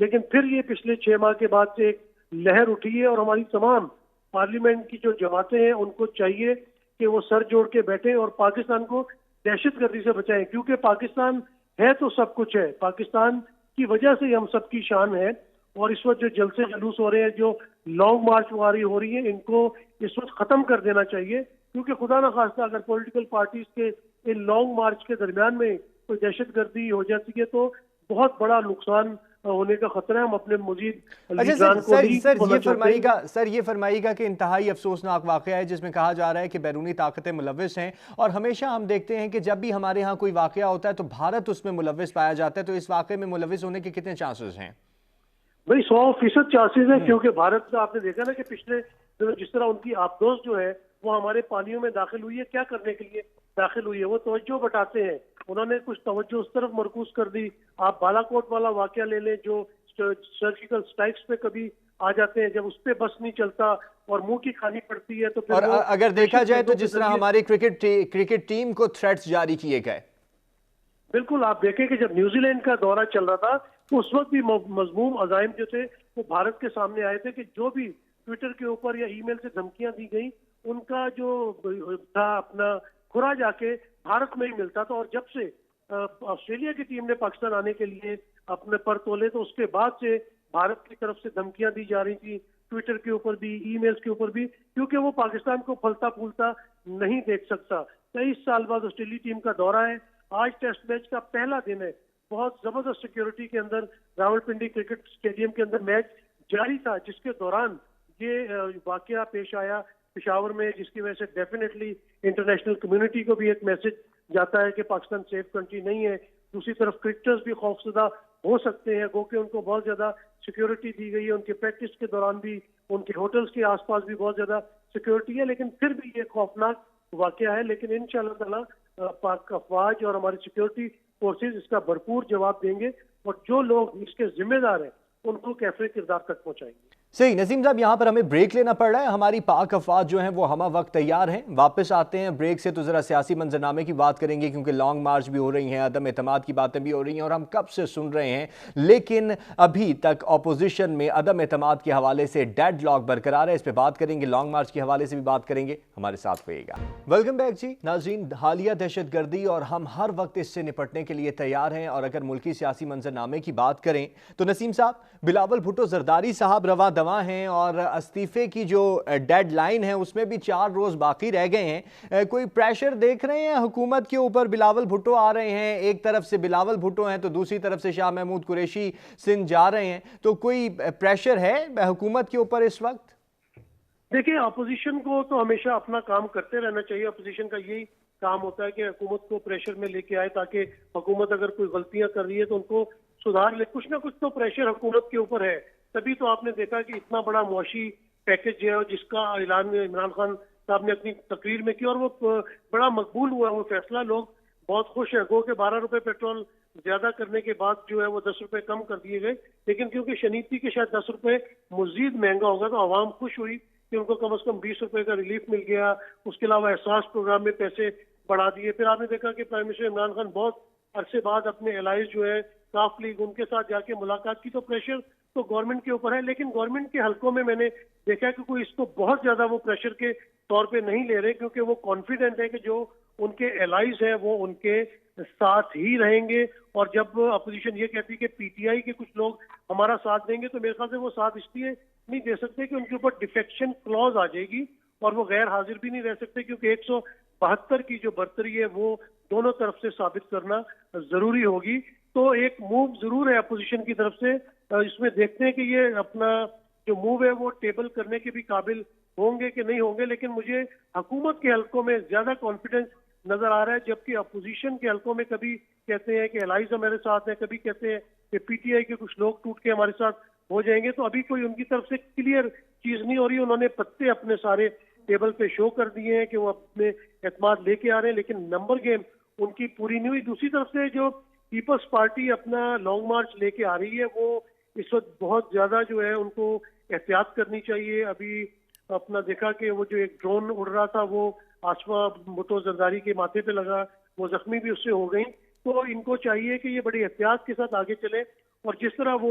لیکن پھر یہ پچھلے 6 ماہ کے بعد سے ایک لہر اٹھی ہے اور ہماری تمام پارلیمنٹ کی جو جماعتیں ہیں ان کو چاہیے کہ وہ سر جوڑ کے بیٹھیں اور پاکستان کو دہشت گردی سے بچائیں، کیونکہ پاکستان ہے تو سب کچھ ہے، پاکستان کی وجہ سے ہم سب کی شان ہے۔ اور اس وقت جو جلسے جلوس ہو رہے ہیں، جو لانگ مارچ واری ہو رہی ہے، ان کو اس وقت ختم کر دینا چاہیے، کیونکہ خدا نخواستہ اگر پولیٹیکل پارٹیز کے ان لانگ مارچ کے درمیان میں کوئی دہشت گردی ہو جاتی ہے تو بہت بڑا نقصان ہونے کا خطرہ ہے۔ ہم اپنے مزید لیڈران کو نہیں بولنا چاہتے ہیں۔ سر یہ فرمائیے گا کہ انتہائی افسوسناک واقعہ ہے جس میں کہا جا رہا ہے کہ بیرونی طاقتیں ملوث ہیں، اور ہمیشہ ہم دیکھتے ہیں کہ جب بھی ہمارے ہاں کوئی واقعہ ہوتا ہے تو بھارت اس میں ملوث پایا جاتا ہے، تو اس واقعے میں ملوث ہونے کے کتنے چانسز ہیں؟ بھئی 100% چانسز ہیں، کیونکہ بھارت کا آپ نے دیکھا نا کہ پچھلے دنوں جس طرح ان کی آبدوز جو ہے وہ ہمارے پانیوں میں داخل ہوئی ہے، کیا کرنے کے لیے داخل ہوئی ہے؟ وہ توجہ بٹاتے ہیں، انہوں نے کچھ توجہ اس طرف مرکوز کر دی۔ آپ بالا کوٹ والا واقعہ لے لیں، جو سرجیکل سٹرائکس پہ کبھی آ جاتے ہیں، جب اس پہ بس نہیں چلتا اور منہ کی کھانی پڑتی ہے تو پھر اور اگر دیکھا جائے تو جس طرح ہماری کرکٹ ٹیم کو تھریٹس جاری کیے گئے، بالکل آپ دیکھیں کہ جب نیوزی لینڈ کا دورہ چل رہا تھا تو اس وقت بھی مضموم عزائم جو تھے وہ بھارت کے سامنے آئے تھے کہ جو بھی ٹویٹر کے اوپر یا ای میل سے دھمکیاں دی گئیں ان کا جو تھا اپنا کھرا جا کے بھارت میں ہی ملتا تھا۔ اور جب سے آسٹریلیا کی ٹیم نے پاکستان آنے کے لیے اپنے پر تولے تو اس کے بعد سے بھارت کی طرف سے دھمکیاں دی جا رہی تھی، ٹویٹر کے اوپر بھی، ای میلز کے اوپر بھی، کیونکہ وہ پاکستان کو پھلتا پھولتا نہیں دیکھ سکتا۔ 23 سال بعد آسٹریلیا ٹیم کا دورہ ہے، آج ٹیسٹ میچ کا پہلا دن ہے، بہت زبردست سیکیورٹی کے اندر راولپنڈی کرکٹ اسٹیڈیم کے اندر میچ جاری تھا، جس کے دوران یہ واقعہ پیش آیا پشاور میں، جس کی وجہ سے ڈیفینیٹلی انٹرنیشنل کمیونٹی کو بھی ایک میسج جاتا ہے کہ پاکستان سیف کنٹری نہیں ہے۔ دوسری طرف کرکٹرز بھی خوفزدہ ہو سکتے ہیں، گو کہ ان کو بہت زیادہ سیکیورٹی دی گئی ہے، ان کے پریکٹس کے دوران بھی، ان کے ہوٹلز کے آس پاس بھی بہت زیادہ سیکیورٹی ہے، لیکن پھر بھی یہ خوفناک واقعہ ہے۔ لیکن انشاءاللہ تعالی پاک افواج اور ہماری سیکیورٹی فورسز اس کا بھرپور جواب دیں گے اور جو لوگ اس کے ذمہ دار ہیں ان کو کیفر کردار تک پہنچائیں گے۔ صحیح نسیم صاحب، یہاں پر ہمیں بریک لینا پڑ رہا ہے، ہماری پاک افواج جو ہیں وہ ہمہ وقت تیار ہیں، واپس آتے ہیں بریک سے تو ذرا سیاسی منظرنامے کی بات کریں گے، کیونکہ لانگ مارچ بھی ہو رہی ہیں، عدم اعتماد کی باتیں بھی ہو رہی ہیں اور ہم کب سے سن رہے ہیں، لیکن ابھی تک اپوزیشن میں عدم اعتماد کے حوالے سے ڈیڈ لاک برقرار ہے، اس پہ بات کریں گے، لانگ مارچ کے حوالے سے بھی بات کریں گے، ہمارے ساتھ ہوئے گا۔ ویلکم بیک جی ناظرین، حالیہ دہشت گردی اور ہم ہر وقت اس سے نپٹنے کے لیے تیار ہیں، اور اگر ملکی سیاسی منظرنامے کی بات کریں تو نسیم صاحب، بلاول بھٹو زرداری صاحب رواں دواں ہیں اور استعفے کی جو ڈیڈ لائن ہے اس میں بھی 4 روز باقی رہ گئے ہیں، کوئی پریشر دیکھ رہے ہیں حکومت کے اوپر؟ بلاول بھٹو آ رہے ہیں، ایک طرف سے بلاول بھٹو ہیں تو دوسری طرف سے شاہ محمود قریشی سندھ جا رہے ہیں، تو کوئی پریشر ہے حکومت کے اوپر اس وقت؟ دیکھیں، اپوزیشن کو تو ہمیشہ اپنا کام کرتے رہنا چاہیے، اپوزیشن کا یہی کام ہوتا ہے کہ حکومت کو پریشر میں لے کے آئے تاکہ حکومت اگر کوئی غلطیاں کر رہی ہے تو ان کو سدھار لے۔ کچھ نہ کچھ تو پریشر حکومت کے اوپر ہے، تبھی تو آپ نے دیکھا کہ اتنا بڑا معاشی پیکج جو ہے جس کا اعلان عمران خان صاحب نے اپنی تقریر میں کیا اور وہ بڑا مقبول ہوا وہ فیصلہ، لوگ بہت خوش ہیں۔ گو کہ 12 روپے پیٹرول زیادہ کرنے کے بعد جو ہے وہ 10 روپے کم کر دیے گئے، لیکن کیونکہ شنیتی کے شاید 10 روپے مزید مہنگا ہوگا تو عوام خوش ہوئی کہ ان کو کم از کم 20 روپے کا ریلیف مل گیا۔ اس کے علاوہ احساس پروگرام میں پیسے بڑھا دیے۔ پھر آپ نے دیکھا کہ پرائم منسٹر عمران خان بہت عرصے بعد اپنے الائز جو ہے کاف لیگ ان کے ساتھ جا کے ملاقات کی، تو پریشر تو گورنمنٹ کے اوپر ہے، لیکن گورنمنٹ کے حلقوں میں نے دیکھا کہ کوئی اس کو بہت زیادہ وہ پریشر کے طور پہ نہیں لے رہے، کیونکہ وہ کانفیڈنٹ ہے کہ جو ان کے الائز ہیں وہ ان کے ساتھ ہی رہیں گے۔ اور جب اپوزیشن یہ کہتی ہے کہ پی ٹی آئی کے کچھ لوگ ہمارا ساتھ دیں گے تو میرے خیال سے وہ ساتھ اس لیے نہیں دے سکتے کہ ان کے اوپر ڈیفیکشن کلوز آ جائے گی اور وہ غیر حاضر بھی نہیں رہ سکتے، کیونکہ 172 کی جو برتری ہے وہ دونوں طرف سے ثابت کرنا ضروری ہوگی۔ تو ایک موو ضرور ہے اپوزیشن کی طرف سے، اس میں دیکھتے ہیں کہ یہ اپنا جو موو ہے وہ ٹیبل کرنے کے بھی قابل ہوں گے کہ نہیں ہوں گے، لیکن مجھے حکومت کے حلقوں میں زیادہ کانفیڈنس نظر آ رہا ہے، جبکہ اپوزیشن کے حلقوں میں کبھی کہتے ہیں کہ الائز ہمارے ساتھ ہیں، کبھی کہتے ہیں کہ پی ٹی آئی کے کچھ لوگ ٹوٹ کے ہمارے ساتھ ہو جائیں گے۔ تو ابھی کوئی ان کی طرف سے کلیئر چیز نہیں ہو رہی، انہوں نے پتے اپنے سارے ٹیبل پہ شو کر دیے ہیں کہ وہ اپنے اعتماد لے کے آ رہے ہیں، لیکن نمبر گیم ان کی پوری نہیں ہوئی۔ دوسری طرف سے جو پیپلز پارٹی اپنا لانگ مارچ لے کے آ رہی ہے وہ اس وقت بہت زیادہ جو ہے ان کو احتیاط کرنی چاہیے۔ ابھی اپنا دیکھا کہ وہ جو ایک ڈرون اڑ رہا تھا وہ آصفہ بھٹو زرداری کے ماتھے پہ لگا، وہ زخمی بھی اس سے ہو گئی، تو ان کو چاہیے کہ یہ بڑی احتیاط کے ساتھ آگے چلیں اور جس طرح وہ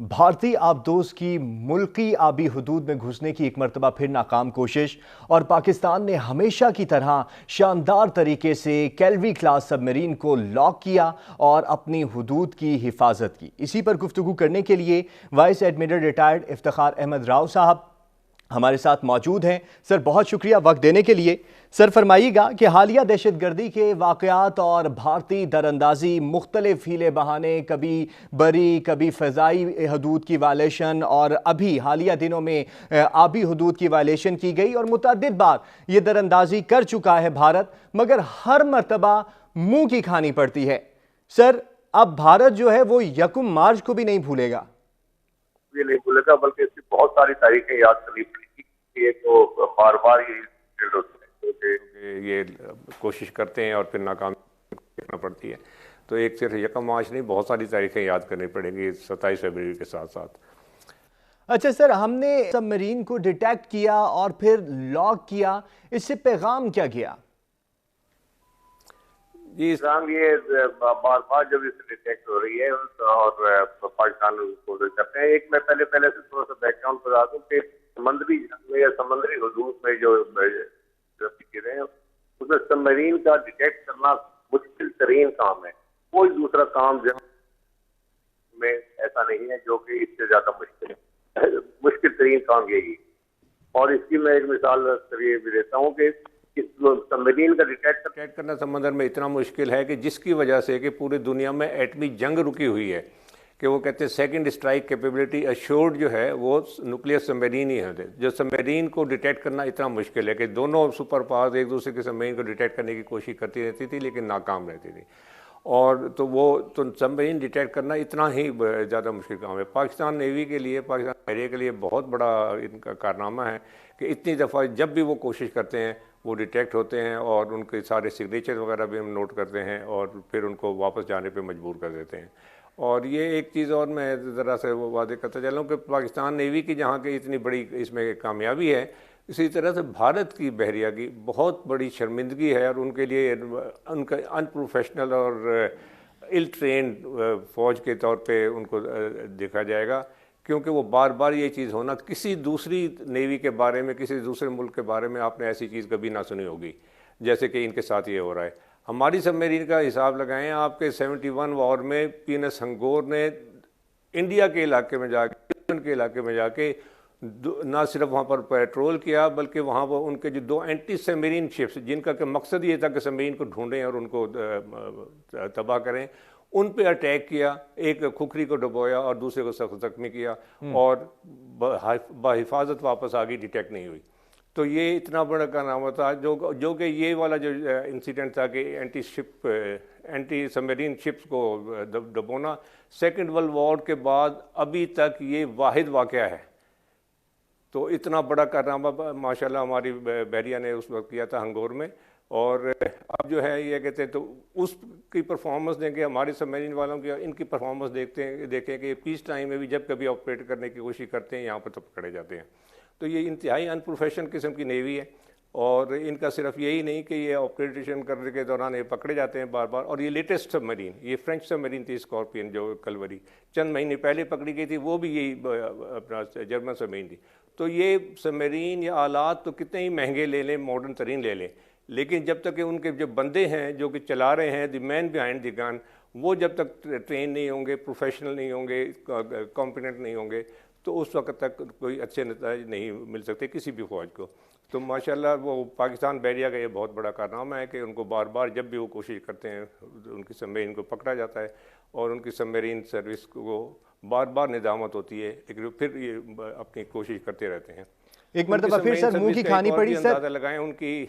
بھارتی آبدوز کی ملکی آبی حدود میں گھسنے کی ایک مرتبہ پھر ناکام کوشش، اور پاکستان نے ہمیشہ کی طرح شاندار طریقے سے کیلوی کلاس سب مرین کو لاک کیا اور اپنی حدود کی حفاظت کی۔ اسی پر گفتگو کرنے کے لیے vice admiral retired Iftikhar Ahmed Rao sahab ہمارے ساتھ موجود ہیں۔ سر، بہت شکریہ وقت دینے کے لیے۔ سر، فرمائیے گا کہ حالیہ دہشت گردی کے واقعات اور بھارتی دراندازی، مختلف ہیلے بہانے، کبھی بری، کبھی فضائی حدود کی وائلیشن، اور ابھی حالیہ دنوں میں آبی حدود کی وائلیشن کی گئی، اور متعدد بار یہ دراندازی کر چکا ہے بھارت، مگر ہر مرتبہ منہ کی کھانی پڑتی ہے۔ سر، اب بھارت جو ہے وہ 1 مارچ کو بھی نہیں بھولے گا۔ یہ نہیں بھولے گا، بلکہ اس کی بہت ساری تاریخیں یاد کرنی پڑیں گی۔ یہ تو بار بار یہ کوشش کرتے ہیں اور پھر ناکام کرنا پڑتی ہے، تو ایک صرف 1 مارچ نہیں، بہت ساری تاریخیں یاد کرنی پڑیں گی 27 فروری کے ساتھ ساتھ۔ اچھا سر، ہم نے سب مرین کو ڈیٹیکٹ کیا اور پھر لاک کیا، اس سے پیغام کیا گیا؟ جی پیغام یہ بار بار جب اس سے ڈیٹیکٹ ہو رہی ہے اور پاکستان کوشش کرتے ہیں۔ ایک میں پہلے سے تھوڑا سا بیک گراؤنڈ بتا دوں کہ سمندری جنگ میں یا سمندری حدود میں جو چیزیں ہیں اس میں سب مرین کا ڈیٹیکٹ کرنا مشکل ترین کام ہے۔ کوئی دوسرا کام میں ایسا نہیں ہے جو کہ اس سے زیادہ مشکل ترین کام یہی۔ اور اس کی میں ایک مثال یہ بھی دیتا ہوں کہ سب مرین کا ڈیٹیکٹ کرنا سمندر میں اتنا مشکل ہے کہ جس کی وجہ سے کہ پوری دنیا میں ایٹمی جنگ رکی ہوئی ہے، کہ وہ کہتے ہیں سیکنڈ اسٹرائک کیپیبلٹی ایشورڈ جو ہے وہ نیوکلیئر سب مرین ہی ہے۔ جو سب مرین کو ڈیٹیکٹ کرنا اتنا مشکل ہے کہ دونوں سپر پاورز ایک دوسرے کے سب مرین کو ڈیٹیکٹ کرنے کی کوشش کرتی رہتی تھی لیکن ناکام رہتی تھی، اور تو سب مرین ڈیٹیکٹ کرنا اتنا ہی زیادہ مشکل کام ہے۔ پاکستان نیوی کے لیے، پاکستان بحریہ کے لیے بہت بڑا ان کا کارنامہ ہے کہ اتنی دفعہ جب بھی وہ کوشش کرتے ہیں وہ ڈیٹیکٹ ہوتے ہیں، اور ان کے سارے سگنیچر وغیرہ بھی ہم نوٹ کرتے ہیں اور پھر ان کو واپس جانے پہ مجبور کر دیتے ہیں۔ اور یہ ایک چیز اور میں ذرا سے واضح کرتا چلوں کہ پاکستان نیوی کی جہاں کی اتنی بڑی اس میں کامیابی ہے، اسی طرح سے بھارت کی بحریہ کی بہت بڑی شرمندگی ہے، اور ان کے لیے ان کا ان پروفیشنل اور ال ٹرینڈ فوج کے طور پہ ان کو دیکھا جائے گا، کیونکہ وہ بار بار یہ چیز ہونا، کسی دوسری نیوی کے بارے میں، کسی دوسرے ملک کے بارے میں آپ نے ایسی چیز کبھی نہ سنی ہوگی جیسے کہ ان کے ساتھ یہ ہو رہا ہے۔ ہماری سب مرین کا حساب لگائیں آپ کے 71 وار میں PNS ہنگور نے انڈیا کے علاقے میں جا کے نہ صرف وہاں پر پیٹرول کیا، بلکہ وہاں وہ ان کے جو 2 اینٹی سب مرین شپس جن کا کہ مقصد یہ تھا کہ سب مرین کو ڈھونڈیں اور ان کو تباہ کریں، ان پہ اٹیک کیا، ایک کھکری کو ڈبویا اور دوسرے کو سخت زخمی کیا، اور بحفاظت واپس آگئی، ڈیٹیکٹ نہیں ہوئی۔ تو یہ اتنا بڑا کارنامہ تھا جو کہ یہ والا جو انسیڈنٹ تھا کہ اینٹی سب مرین شپس کو ڈبونا، سیکنڈ ورلڈ وار کے بعد ابھی تک یہ واحد واقعہ ہے۔ تو اتنا بڑا کارنامہ ماشاءاللہ ہماری بحریہ نے اس وقت کیا تھا ہنگور میں، اور اب جو ہے یہ کہتے ہیں تو اس کی پرفارمنس دیں گے ہمارے سب مرین والوں کی، ان کی پرفارمنس دیکھیں کہ پیس ٹائم میں بھی جب کبھی آپریٹ کرنے کی کوشش کرتے ہیں یہاں پر تو پکڑے جاتے ہیں۔ تو یہ انتہائی ان پروفیشنل قسم کی نیوی ہے، اور ان کا صرف یہی نہیں کہ یہ آپریشن کرنے کے دوران یہ پکڑے جاتے ہیں بار بار، اور یہ لیٹسٹ سب مرین، یہ فرینچ سب مرین تھی اسکارپین جو کلوری چند مہینے پہلے پکڑی گئی تھی، وہ بھی یہی اپنا جرمن سب مرین تھی۔ تو یہ سب مرین یا آلات تو کتنے ہی مہنگے لے لیں، ماڈرن ترین لے لیں، لیکن جب تک کہ ان کے جو بندے ہیں جو کہ چلا رہے ہیں، دی مین بیہائنڈ دی گن، وہ جب تک ٹرین نہیں ہوں گے، پروفیشنل نہیں ہوں گے، کمپیٹنٹ نہیں ہوں گے، تو اس وقت تک کوئی اچھے نتائج نہیں مل سکتے کسی بھی فوج کو۔ تو ماشاءاللہ وہ پاکستان بحریہ کا یہ بہت بڑا کارنامہ ہے کہ ان کو بار بار جب بھی وہ کوشش کرتے ہیں ان کی سب مرین کو پکڑا جاتا ہے، اور ان کی سب مرین سروس کو بار بار ندامت ہوتی ہے، لیکن پھر یہ اپنی کوشش کرتے رہتے ہیں۔ ایک مرتبہ پھر سر منہ کی کھانی پڑی سر، اندازہ لگائیں ان کی۔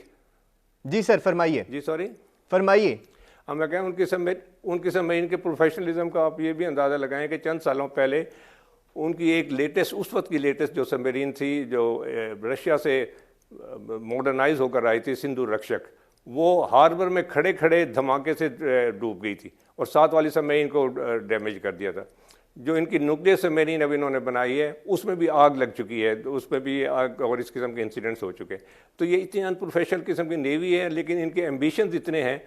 جی سر فرمائیے۔ جی سوری فرمائیے۔ ہم میں کہیں ان کی سب مرین کے پروفیشنلزم کا آپ یہ بھی اندازہ لگائیں کہ چند سالوں پہلے ان کی ایک لیٹسٹ، اس وقت کی لیٹسٹ جو سب مرین تھی جو رشیا سے ماڈرنائز ہو کر آئی تھی، سندھو رکشک، وہ ہاربر میں کھڑے کھڑے دھماکے سے ڈوب گئی تھی اور ساتھ والی سب مرین کو ڈیمیج کر دیا تھا۔ جو ان کی نیوکلیئر سب مرین اب انہوں نے بنائی ہے اس میں بھی آگ لگ چکی ہے، اس میں بھی آگ اور اس قسم کے انسیڈنٹس ہو چکے ہیں۔ تو یہ اتنی ان پروفیشنل قسم کی نیوی ہے، لیکن ان کے ایمبیشنز اتنے ہیں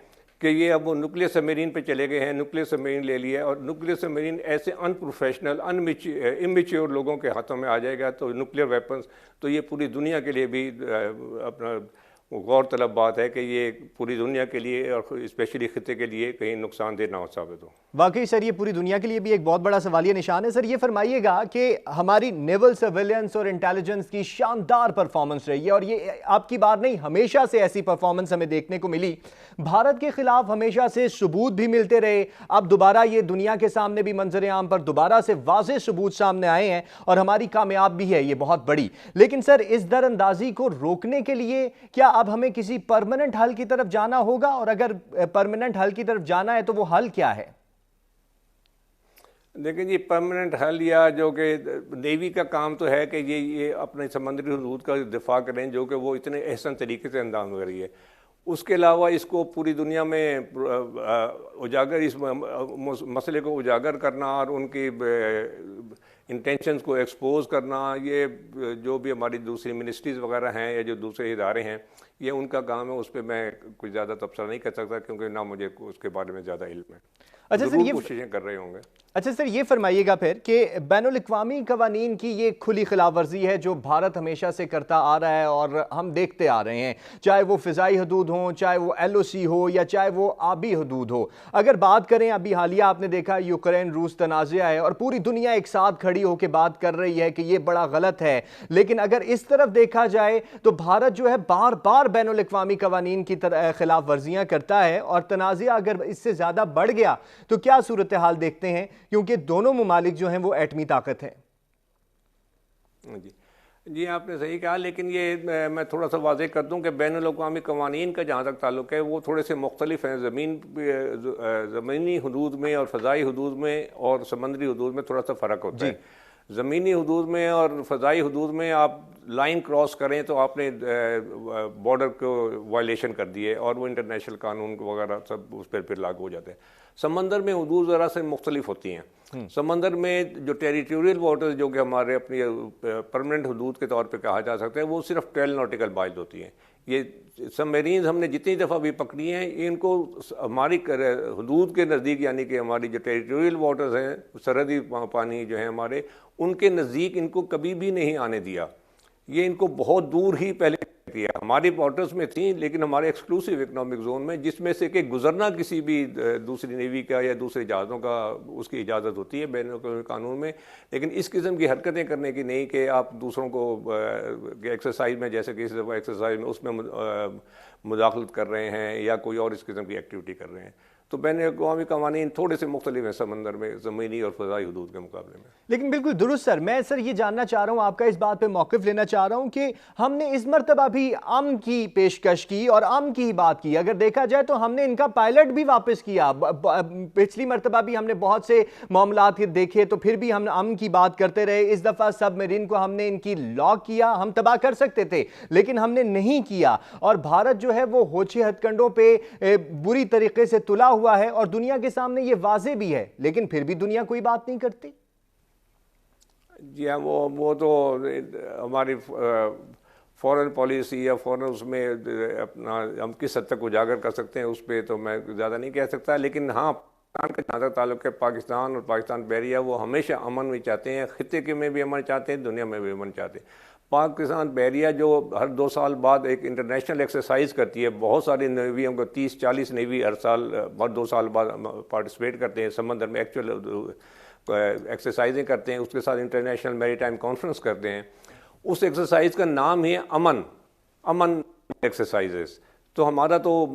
کہ یہ اب وہ نیوکلیئر سبمرین پہ چلے گئے ہیں، نیوکلیئر سبمرین لے لیا، اور نیوکلیئر سبمرین ایسے ان پروفیشنل اممیچیور لوگوں کے ہاتھوں میں آ جائے گا تو نیوکلیئر ویپنز، تو یہ پوری دنیا کے لیے بھی اپنا غور طلب بات ہے کہ یہ پوری دنیا کے لیے اور اسپیشلی خطے کے لیے کہیں نقصان دہ نہ ثابت ہو۔ واقعی سر یہ پوری دنیا کے لیے بھی ایک بہت بڑا سوالیہ نشان ہے۔ سر یہ فرمائیے گا کہ ہماری نیول سرویلنس اور انٹیلیجنس کی شاندار پرفارمنس رہی ہے، اور یہ آپ کی بات نہیں، ہمیشہ سے ایسی پرفارمنس ہمیں دیکھنے کو ملی۔ بھارت کے خلاف ہمیشہ سے ثبوت بھی ملتے رہے، اب دوبارہ یہ دنیا کے سامنے بھی منظر عام پر دوبارہ سے واضح ثبوت سامنے آئے ہیں، اور ہماری کامیاب بھی ہے یہ بہت بڑی۔ لیکن سر اس در اندازی کو روکنے کے لیے کیا اب ہمیں کسی پرماننٹ حل کی طرف جانا ہوگا، اور اگر پرماننٹ حل کی طرف جانا ہے تو وہ حل کیا ہے؟ دیکھیں جی، پرماننٹ حل یا جو کہ نیوی کا کام تو ہے کہ یہ اپنے سمندری حدود کا دفاع کریں، جو کہ وہ اتنے احسن طریقے سے انداز کر رہی ہے۔ اس کے علاوہ اس کو پوری دنیا میں اجاگر، اس مسئلے کو اجاگر کرنا اور ان کی انٹینشنز کو ایکسپوز کرنا، یہ جو بھی ہماری دوسری منسٹریز وغیرہ ہیں یا جو دوسرے ادارے ہیں، یہ ان کا کام ہے۔ اس پہ میں کچھ زیادہ تبصرہ نہیں کر سکتا کیونکہ نہ مجھے اس کے بارے میں زیادہ علم ہے۔ اچھا سر، یہ کوششیں کر رہے ہوں گے۔ اچھا سر، یہ فرمائیے گا پھر کہ بین الاقوامی قوانین کی یہ کھلی خلاف ورزی ہے جو بھارت ہمیشہ سے کرتا آ رہا ہے اور ہم دیکھتے آ رہے ہیں، چاہے وہ فضائی حدود ہوں، چاہے وہ LOC ہو، یا چاہے وہ آبی حدود ہو۔ اگر بات کریں ابھی حالیہ آپ نے دیکھا یوکرین روس تنازع ہے اور پوری دنیا ایک ساتھ کھڑی ہو کے بات کر رہی ہے کہ یہ بڑا غلط ہے، لیکن اگر اس طرف دیکھا جائے تو بھارت جو ہے بار بار بین الاقوامی قوانین کی خلاف ورزیاں کرتا ہے، اور تنازع اگر اس سے زیادہ بڑھ گیا تو کیا صورتحال دیکھتے ہیں، کیونکہ دونوں ممالک جو ہیں وہ ایٹمی طاقت ہیں؟ جی آپ نے صحیح کہا، لیکن یہ میں تھوڑا سا واضح کر دوں کہ بین الاقوامی قوانین کا جہاں تک تعلق ہے وہ تھوڑے سے مختلف ہیں۔ زمینی حدود میں اور فضائی حدود میں اور سمندری حدود میں تھوڑا سا فرق ہوتا ہے۔ زمینی حدود میں اور فضائی حدود میں آپ لائن کراس کریں تو آپ نے بارڈر کو وائلیشن کر دی ہے، اور وہ انٹرنیشنل قانون وغیرہ سب اس پر پھر لاگو ہو جاتے ہیں۔ سمندر میں حدود ذرا سے مختلف ہوتی ہیں۔ سمندر میں جو ٹیریٹوریل واٹرز جو کہ ہمارے اپنی پرماننٹ حدود کے طور پہ کہا جا سکتا ہے، وہ صرف 12 ناٹیکل مائل ہوتی ہیں۔ یہ سبمرینز ہم نے جتنی دفعہ بھی پکڑی ہیں، ان کو ہماری حدود کے نزدیک، یعنی کہ ہماری جو ٹیریٹوریل واٹرز ہیں، سرحدی پانی جو ہیں ہمارے، ان کے نزدیک ان کو کبھی بھی نہیں آنے دیا۔ یہ ان کو بہت دور ہی پہلے کیا، ہماری واٹرز میں تھیں لیکن ہمارے ایکسکلوسیو اکنامک زون میں، جس میں سے کہ گزرنا کسی بھی دوسری نیوی کا یا دوسرے جہازوں کا اس کی اجازت ہوتی ہے بین الاقوامی قانون میں، لیکن اس قسم کی حرکتیں کرنے کی نہیں کہ آپ دوسروں کو ایکسرسائز میں، جیسے کہ اس دفعہ ایکسرسائز میں اس میں مداخلت کر رہے ہیں یا کوئی اور اس قسم کی ایکٹیویٹی کر رہے ہیں۔ تو بین الاقوامی قوانین تھوڑے سے مختلف ہیں سمندر میں زمینی اور فضائی حدود کے مقابلے میں۔ لیکن بالکل درست سر، میں سر یہ جاننا چاہ رہا ہوں، آپ کا اس بات پہ موقف لینا چاہ رہا ہوں کہ ہم نے اس مرتبہ بھی امن کی پیشکش کی اور امن کی ہی بات کی۔ اگر دیکھا جائے تو ہم نے ان کا پائلٹ بھی واپس کیا، پچھلی مرتبہ بھی ہم نے بہت سے معاملات دیکھے تو پھر بھی ہم امن کی بات کرتے رہے۔ اس دفعہ سب میرین کو ہم نے ان کی لاک کیا، ہم تباہ کر سکتے تھے لیکن ہم نے نہیں کیا، اور بھارت جو ہے وہ ہوچے ہتھ کنڈوں پہ بری طریقے سے تلا ہوا ہے اور دنیا کے سامنے یہ واضح بھی ہے، لیکن پھر بھی دنیا کوئی بات نہیں کرتی۔ جی ہاں، وہ تو ہماری فورن پالیسی یا فورن اس میں اپنا ہم کس حد تک اجاگر کر سکتے ہیں اس پہ تو میں زیادہ نہیں کہہ سکتا، لیکن ہاں پاکستان کا جہاں تک تعلق ہے، پاکستان اور پاکستان بحریہ وہ ہمیشہ امن میں چاہتے ہیں، خطے کے میں بھی امن چاہتے ہیں، دنیا میں بھی امن چاہتے ہیں۔ پاکستان بحریہ جو ہر 2 سال بعد ایک انٹرنیشنل ایکسرسائز کرتی ہے، بہت ساری نیویوں کو 30-40 نیوی ہر سال ہر 2 سال بعد پارٹیسپیٹ کرتے ہیں سمندر میں، ایکچوئل ایکسرسائزیں کرتے ہیں، اس کے ساتھ انٹرنیشنل میری ٹائم کانفرنس کرتے ہیں۔ اس ایکسرسائز کا نام ہی ہے امن ایکسرسائزز۔ تو ہمارا تو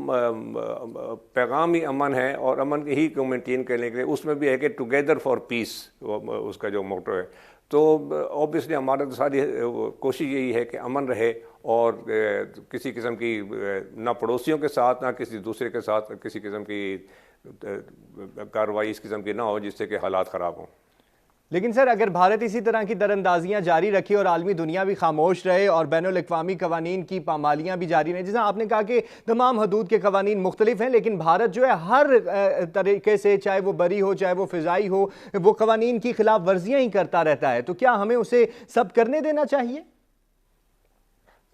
پیغام ہی امن ہے، اور امن ہی کو مینٹین کرنے کے لیے اس میں بھی ہے کہ ٹوگیدر فار پیس اس کا جو موٹو ہے۔ تو اوبیسلی ہمارا تو ساری کوشش یہی ہے کہ امن رہے، اور کسی قسم کی نہ پڑوسیوں کے ساتھ نہ کسی دوسرے کے ساتھ کسی قسم کی کارروائی اس قسم کی نہ ہو جس سے کہ حالات خراب ہوں۔ لیکن سر اگر بھارت اسی طرح کی دراندازیاں جاری رکھے اور عالمی دنیا بھی خاموش رہے اور بین الاقوامی قوانین کی پامالیاں بھی جاری رہیں، جیسے آپ نے کہا کہ تمام حدود کے قوانین مختلف ہیں، لیکن بھارت جو ہے ہر طریقے سے، چاہے وہ بری ہو چاہے وہ فضائی ہو، وہ قوانین کی خلاف ورزیاں ہی کرتا رہتا ہے، تو کیا ہمیں اسے سب کرنے دینا چاہیے؟